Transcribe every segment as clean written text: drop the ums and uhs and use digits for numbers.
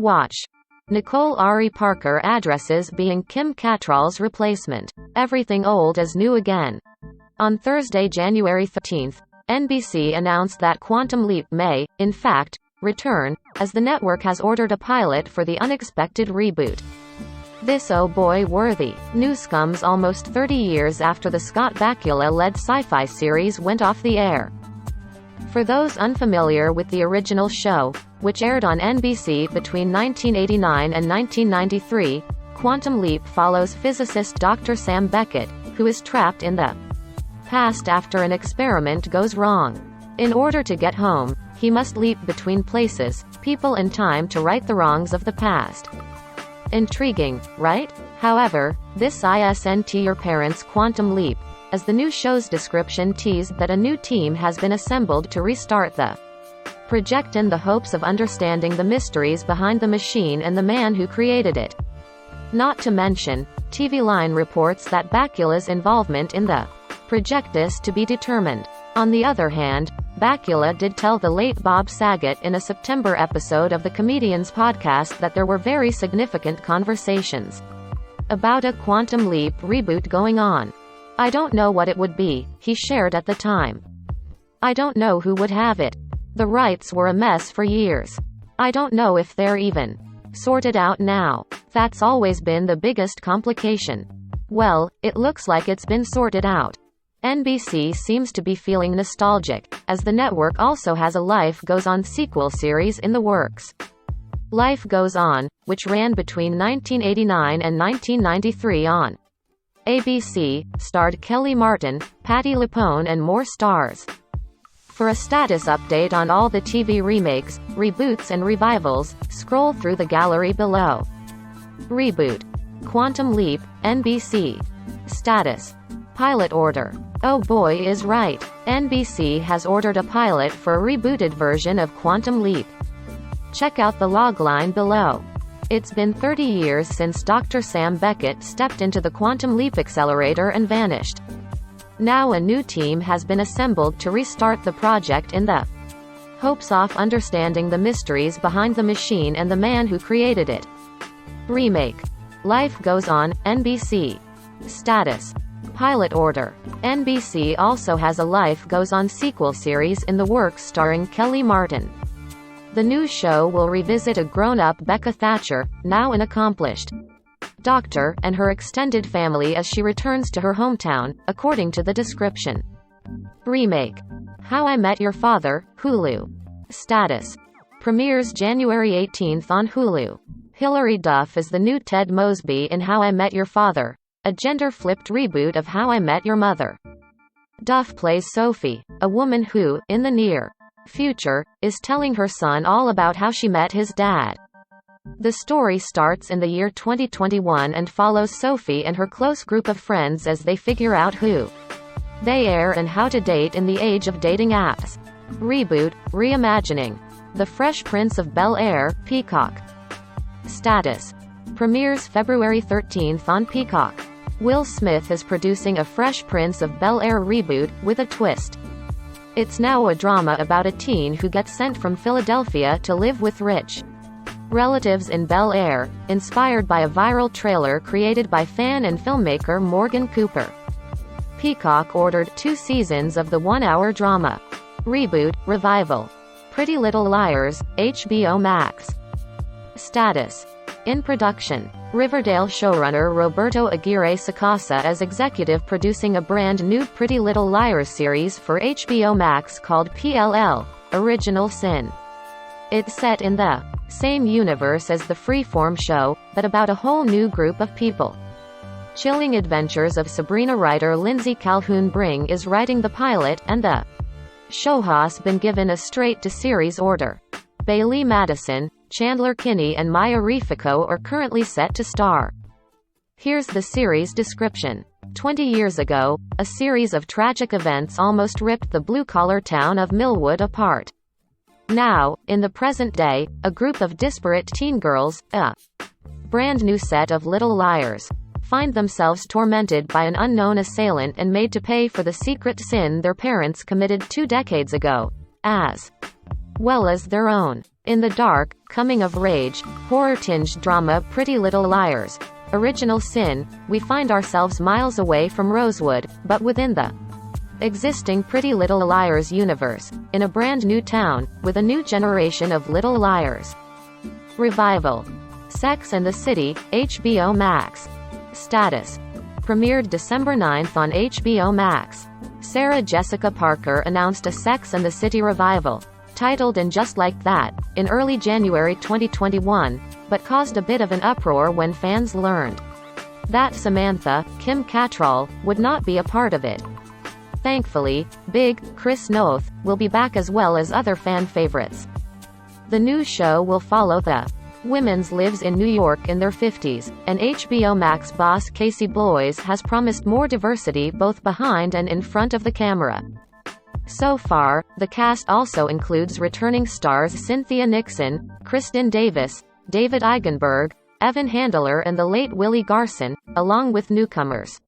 Watch. Nicole Ari Parker addresses being Kim Cattrall's replacement. Everything old is new again. On Thursday, January 13th, NBC announced that Quantum Leap may, in fact, return, as the network has ordered a pilot for the unexpected reboot. This oh boy worthy news comes almost 30 years after the Scott Bakula-led sci-fi series went off the air. For those unfamiliar with the original show, which aired on NBC between 1989 and 1993, Quantum Leap follows physicist Dr. Sam Beckett, who is trapped in the past after an experiment goes wrong. In order to get home, he must leap between places, people and time to right the wrongs of the past. Intriguing, right? However, this isn't your parents' Quantum Leap, as the new show's description teased that a new team has been assembled to restart the project in the hopes of understanding the mysteries behind the machine and the man who created it. Not to mention, TV Line reports that Bakula's involvement in the project is to be determined. On the other hand, Bakula did tell the late Bob Saget in a September episode of the Comedians podcast that there were very significant conversations about a Quantum Leap reboot going on. I don't know what it would be, he shared at the time. I don't know who would have it. The rights were a mess for years. I don't know if they're even sorted out now. That's always been the biggest complication. Well, it looks like it's been sorted out. NBC seems to be feeling nostalgic, as the network also has a Life Goes On sequel series in the works. Life Goes On, which ran between 1989 and 1993 on ABC, starred Kelly Martin, Patti LuPone and more stars. For a status update on all the TV remakes, reboots and revivals, scroll through the gallery below. Reboot. Quantum Leap, NBC. Status. Pilot order. Oh boy is right. NBC has ordered a pilot for a rebooted version of Quantum Leap. Check out the logline below. It's been 30 years since Dr. Sam Beckett stepped into the Quantum Leap accelerator and vanished. Now a new team has been assembled to restart the project in the hopes of understanding the mysteries behind the machine and the man who created it. Remake. Life Goes On, NBC. Status. Pilot order. NBC also has a Life Goes On sequel series in the works starring Kelly Martin. The new show will revisit a grown-up Becca Thatcher, now an accomplished doctor, and her extended family as she returns to her hometown, according to the description. Remake. How I Met Your Father, Hulu. Status. Premieres January 18th on Hulu. Hilary Duff is the new Ted Mosby in How I Met Your Father, a gender-flipped reboot of How I Met Your Mother. Duff plays Sophie, a woman who, in the near future, is telling her son all about how she met his dad. The story starts in the year 2021 and follows Sophie and her close group of friends as they figure out who they are and how to date in the age of dating apps. Reboot, reimagining. The Fresh Prince of Bel-Air, Peacock. Status. Premieres February 13th on Peacock. Will Smith is producing a Fresh Prince of Bel-Air reboot, with a twist. It's now a drama about a teen who gets sent from Philadelphia to live with rich relatives in Bel-Air, inspired by a viral trailer created by fan and filmmaker Morgan Cooper. Peacock ordered 2 seasons of the 1-hour drama. Reboot, revival. Pretty Little Liars, HBO Max. Status. In production. Riverdale showrunner Roberto Aguirre Sacasa is executive producing a brand new Pretty Little Liars series for HBO Max called PLL, Original Sin. It's set in the same universe as the Freeform show, but about a whole new group of people. Chilling Adventures of Sabrina writer Lindsay Calhoun Bring is writing the pilot, and the show has been given a straight-to-series order. Bailey Madison, Chandler Kinney and Maya Rifico are currently set to star. Here's the series description. 20 years ago, a series of tragic events almost ripped the blue-collar town of Millwood apart. Now, in the present day, a group of disparate teen girls, a brand new set of little liars, find themselves tormented by an unknown assailant and made to pay for the secret sin their parents committed 2 decades ago, as well as their own. In the dark, coming-of-age, horror-tinged drama Pretty Little Liars. Original sin, we find ourselves miles away from Rosewood, but within the existing Pretty Little Liars universe, in a brand new town, with a new generation of Little Liars. Revival. Sex and the City, HBO Max. Status. Premiered December 9 on HBO Max. Sarah Jessica Parker announced a Sex and the City revival, titled And Just Like That, in early January 2021, but caused a bit of an uproar when fans learned that Samantha, Kim Cattrall, would not be a part of it. Thankfully, Big Chris Noth will be back as well as other fan favorites. The new show will follow the women's lives in New York in their 50s, and HBO Max boss Casey Bloys has promised more diversity both behind and in front of the camera. So far, the cast also includes returning stars Cynthia Nixon, Kristen Davis, David Eigenberg, Evan Handler and the late Willie Garson, along with newcomers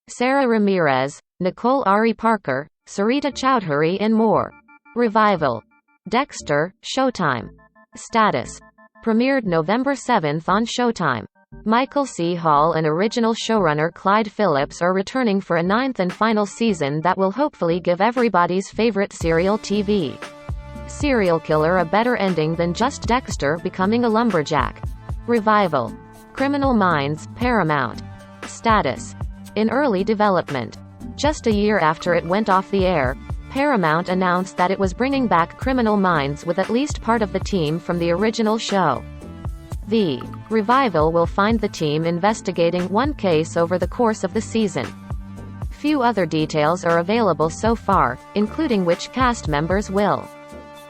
Sarah Ramirez, Nicole Ari Parker, Sarita Chowdhury and more. Revival. Dexter, Showtime. Status. Premiered November 7 on Showtime. Michael C. Hall and original showrunner Clyde Phillips are returning for a 9th and final season that will hopefully give everybody's favorite serial TV serial killer a better ending than just Dexter becoming a lumberjack. Revival. Criminal Minds, Paramount. Status. In early development. Just a year after it went off the air, Paramount announced that it was bringing back Criminal Minds with at least part of the team from the original show. The revival will find the team investigating one case over the course of the season. Few other details are available so far, including which cast members will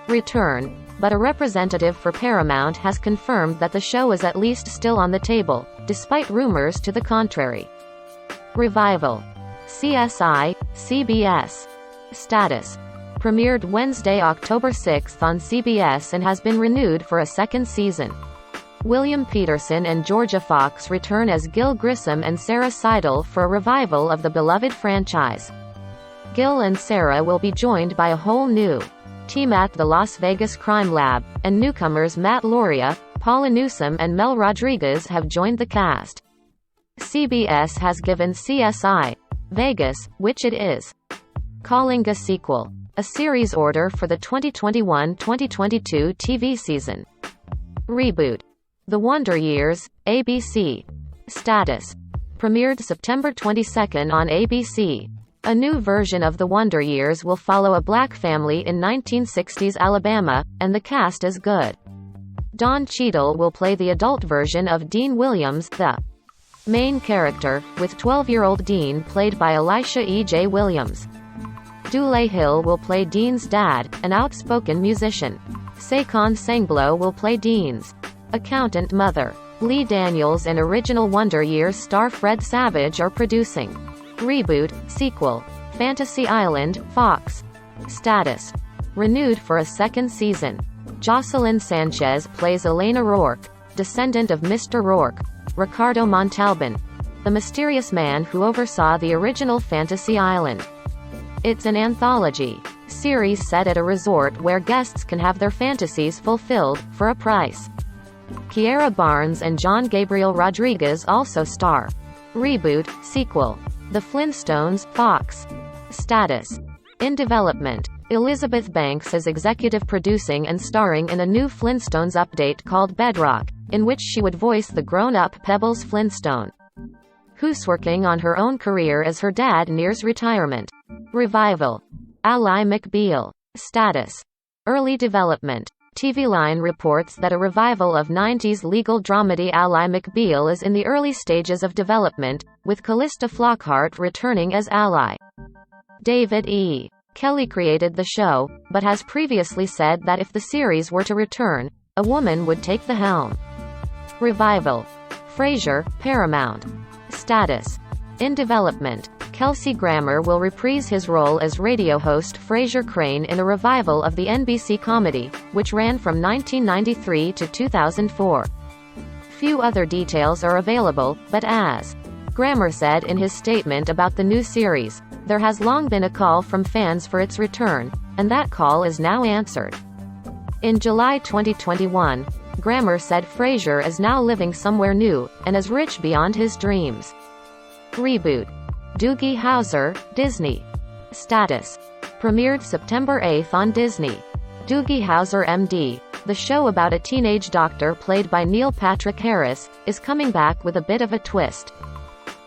return, but a representative for Paramount has confirmed that the show is at least still on the table, despite rumors to the contrary. Revival. CSI, CBS. Status. Premiered Wednesday, October 6 on CBS and has been renewed for a second season. William Peterson and Georgia Fox return as Gil Grissom and Sarah Seidel for a revival of the beloved franchise. Gil and Sarah will be joined by a whole new team at the Las Vegas Crime Lab, and newcomers Matt Lauria, Paula Newsome and Mel Rodriguez have joined the cast. CBS has given CSI Vegas, which it is calling a sequel, a series order for the 2021-2022 TV season. Reboot. The Wonder Years, ABC. Status. Premiered September 22 on ABC. A new version of The Wonder Years will follow a black family in 1960s Alabama, and the cast is good. Don Cheadle will play the adult version of Dean Williams, the main character, with 12-year-old Dean played by Elisha E.J. Williams. Dule Hill will play Dean's dad, an outspoken musician. Saquon Sanglo will play Dean's accountant mother. Lee Daniels and original Wonder Years star Fred Savage are producing. Reboot, sequel. Fantasy Island, Fox. Status. Renewed for a second season. Jocelyn Sanchez plays Elena Rourke, descendant of Mr. Rourke. Ricardo Montalban, the mysterious man who oversaw the original Fantasy Island. It's an anthology series set at a resort where guests can have their fantasies fulfilled, for a price. Kiera Barnes and John Gabriel Rodriguez also star. Reboot, sequel. The Flintstones, Fox. Status. In development. Elizabeth Banks is executive producing and starring in a new Flintstones update called Bedrock, in which she would voice the grown-up Pebbles Flintstone, who's working on her own career as her dad nears retirement. Revival. Ally McBeal. Status. Early development. TV Line reports that a revival of 90s legal dramedy Ally McBeal is in the early stages of development, with Callista Flockhart returning as Ally. David E. Kelly created the show, but has previously said that if the series were to return, a woman would take the helm. Revival. Frasier, Paramount. Status. In development. Kelsey Grammer will reprise his role as radio host Frasier Crane in a revival of the NBC comedy, which ran from 1993 to 2004. Few other details are available, but as Grammer said in his statement about the new series, there has long been a call from fans for its return, and that call is now answered. In July 2021, Grammer said Frasier is now living somewhere new, and is rich beyond his dreams. Reboot. Doogie Howser, Disney. Status. Premiered September 8 on Disney. Doogie Howser MD, the show about a teenage doctor played by Neil Patrick Harris, is coming back with a bit of a twist.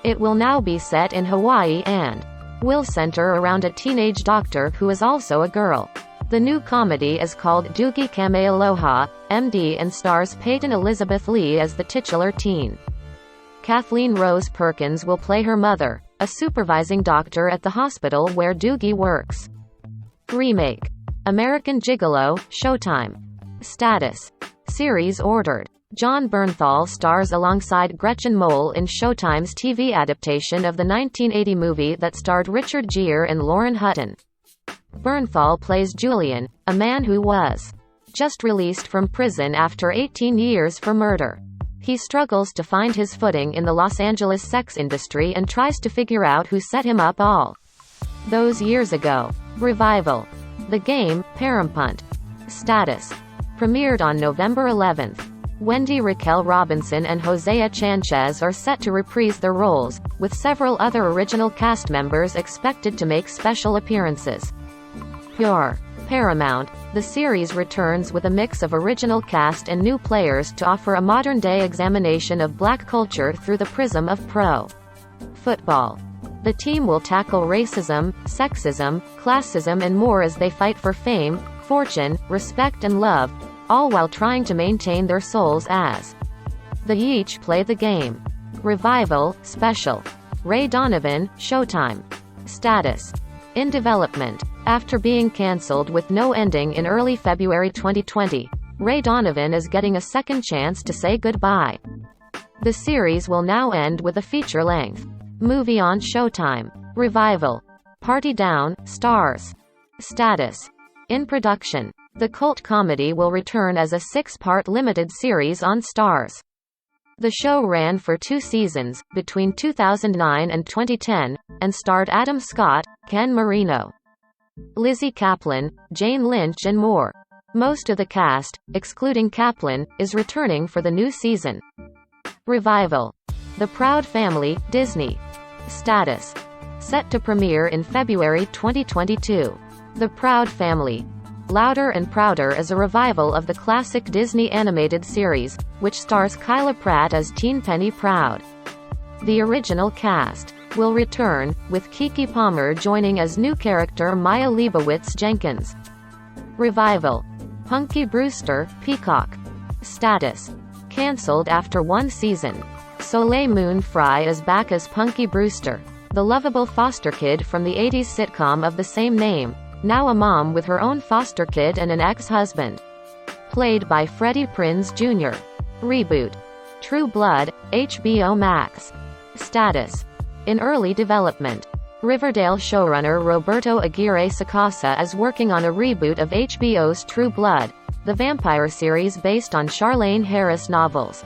It will now be set in Hawaii and will center around a teenage doctor who is also a girl. The new comedy is called Doogie Kamealoha, MD, and stars Peyton Elizabeth Lee as the titular teen. Kathleen Rose Perkins will play her mother, a supervising doctor at the hospital where Doogie works. Remake. American Gigolo, Showtime. Status. Series ordered. John Bernthal stars alongside Gretchen Mol in Showtime's TV adaptation of the 1980 movie that starred Richard Gere and Lauren Hutton. Bernthal plays Julian, a man who was just released from prison after 18 years for murder. He struggles to find his footing in the Los Angeles sex industry and tries to figure out who set him up all those years ago. Revival. The Game, Parapunt. Status. Premiered on November 11th. Wendy Raquel Robinson and Hosea Chanchez are set to reprise their roles, with several other original cast members expected to make special appearances. Pure. Paramount. The series returns with a mix of original cast and new players to offer a modern-day examination of black culture through the prism of pro football. The team will tackle racism, sexism, classism and more as they fight for fame, fortune, respect and love, all while trying to maintain their souls as they each play the game. Revival, Special. Ray Donovan, Showtime. Status. In development. After being cancelled with no ending in early February 2020, Ray Donovan is getting a second chance to say goodbye. The series will now end with a feature-length movie on Showtime. Revival. Party Down, Starz. Status. In production. The cult comedy will return as a 6-part limited series on Starz. The show ran for 2 seasons, between 2009 and 2010, and starred Adam Scott, Ken Marino, Lizzie Kaplan, Jane Lynch and more. Most of the cast, excluding Kaplan, is returning for the new season. Revival. The Proud Family, Disney. Status. Set to premiere in February 2022. The Proud Family. Louder and Prouder is a revival of the classic Disney animated series, which stars Kyla Pratt as Teen Penny Proud. The original cast will return, with Keke Palmer joining as new character Maya Leibowitz Jenkins. Revival. Punky Brewster, Peacock. Status. Cancelled after 1 season. Soleil Moon Frye is back as Punky Brewster, the lovable foster kid from the 80s sitcom of the same name, now a mom with her own foster kid and an ex-husband. Played by Freddie Prinze Jr. Reboot. True Blood, HBO Max. Status. In early development. Riverdale showrunner Roberto Aguirre Sacasa is working on a reboot of HBO's True Blood, the vampire series based on Charlaine Harris novels.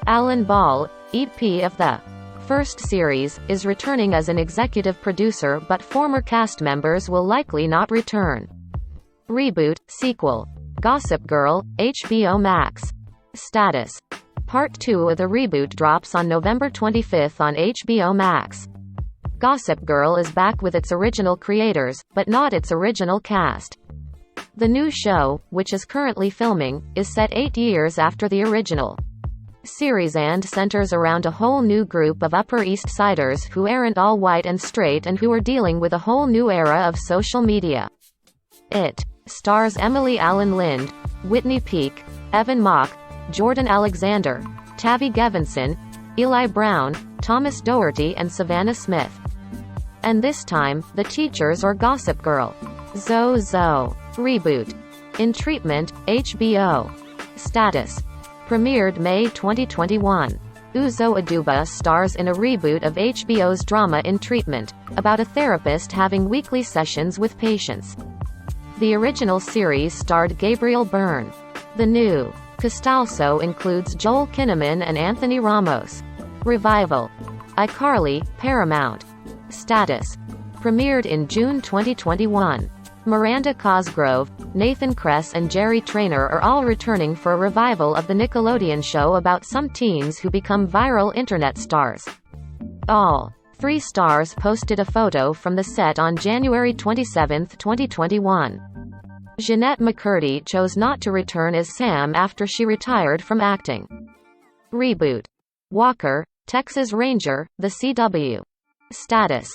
Alan Ball, EP of the first series, is returning as an executive producer, but former cast members will likely not return. Reboot, Sequel. Gossip Girl, HBO Max. Status. Part 2 of the reboot drops on November 25 on HBO Max. Gossip Girl is back with its original creators, but not its original cast. The new show, which is currently filming, is set 8 years after the original series and centers around a whole new group of Upper East Siders who aren't all white and straight and who are dealing with a whole new era of social media. It stars Emily Allen Lind, Whitney Peak, Evan Mock, Jordan Alexander, Tavi Gevinson, Eli Brown, Thomas Doherty and Savannah Smith. And this time, the teachers or Gossip Girl. Zoe. Reboot. In treatment, HBO. Status. Premiered May 2021. Uzo Aduba stars in a reboot of HBO's drama In Treatment, about a therapist having weekly sessions with patients. The original series starred Gabriel Byrne. The new cast includes Joel Kinnaman and Anthony Ramos. Revival. iCarly, Paramount. Status. Premiered in June 2021. Miranda Cosgrove, Nathan Kress and Jerry Trainor are all returning for a revival of the Nickelodeon show about some teens who become viral internet stars. All three stars posted a photo from the set on January 27, 2021. Jeanette McCurdy chose not to return as Sam after she retired from acting. Reboot. Walker, Texas Ranger, The CW. Status.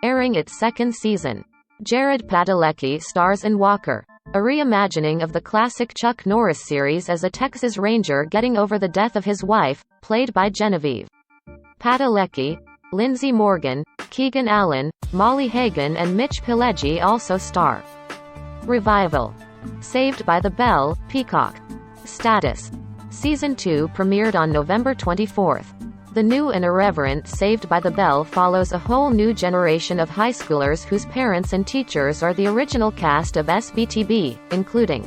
Airing its second season. Jared Padalecki stars in Walker, a reimagining of the classic Chuck Norris series as a Texas Ranger getting over the death of his wife, played by Genevieve Padalecki. Lindsay Morgan, Keegan Allen, Molly Hagan and Mitch Pileggi also star. Revival. Saved by the Bell, Peacock. Status. Season 2 premiered on November 24. The new and irreverent Saved by the Bell follows a whole new generation of high schoolers whose parents and teachers are the original cast of SBTB, including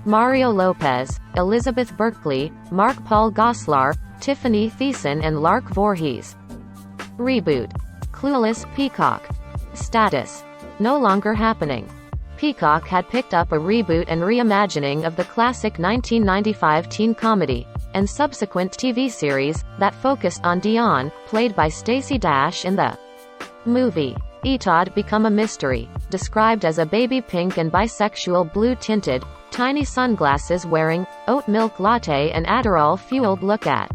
Mario Lopez, Elizabeth Berkley, Mark Paul Gosselaar, Tiffany Thiessen and Lark Voorhees. Reboot. Clueless, Peacock. Status. No longer happening. Peacock had picked up a reboot and reimagining of the classic 1995 teen comedy, and subsequent TV series, that focused on Dion, played by Stacey Dash in the movie. Etod Become a Mystery, described as a baby pink and bisexual blue-tinted, tiny sunglasses-wearing, oat milk latte and Adderall-fueled look at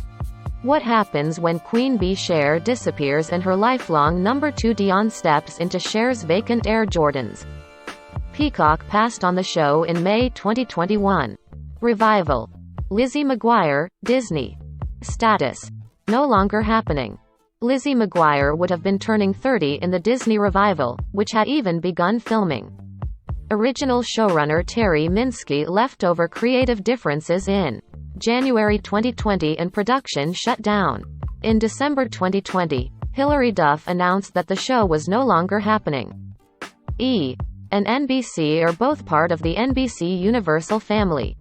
what happens when Queen Bee Cher disappears and her lifelong number 2 Dion steps into Cher's vacant Air Jordans. Peacock passed on the show in May 2021. Revival. Lizzie McGuire, Disney. Status. No longer happening. Lizzie McGuire would have been turning 30 in the Disney revival, which had even begun filming. Original showrunner Terry Minsky left over creative differences in January 2020 and production shut down. In December 2020, Hilary Duff announced that the show was no longer happening. E! and NBC are both part of the NBC Universal family.